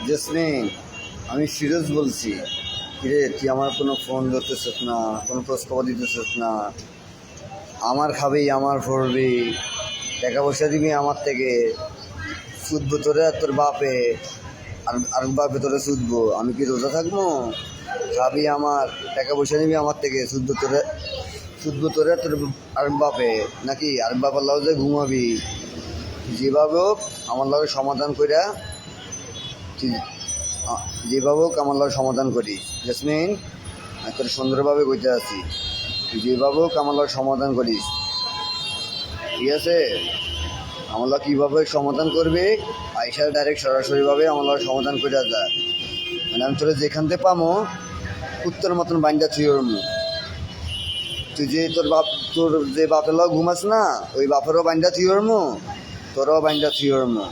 Jasmine, আমি serious বলছি। কিরে, তুই আমার কোনো ফোন ধরতেছিস না, কোনো খোঁজ খবর দিতেছিস না। আমার খাবি, আমার পড়বি, টাকা পয়সা দিবি আমার থেকে, সুদবো তোরে আর তোর বাপে, আর বাপে তোরে সুদবো। আমি কি রোজা থাকবো? খাবি আমার, টাকা পয়সা নিবি আমার থেকে, সুদবো তোরে আর তোর আর বাপে, নাকি আর বাবার লাউ যে ঘুমাবি। যেভাবে হোক আমার লগে সমাধান কইরা, তুই যেভাবে হোক আমার লগে সমাধান করিস। জেসমিন, আমি তোর সুন্দরভাবে কইতে আছি, তুই যেভাবে হোক আমার লগে সমাধান করিস, ঠিক আছে? আমার লগে কীভাবে সমাধান করবে, আইসা ডাইরেক্ট সরাসরিভাবে আমার লগে সমাধান করে যা। মানে আমি তোরা যেখান থেকে পামো উত্তর মতন বাইন্দা থুইরমু। তুই যে তোর যে বাপের লগে ঘুমাস না, ওই বাপেরও বাইন্দা থুইরমু, তোরও বাইন্দা থুইরমু।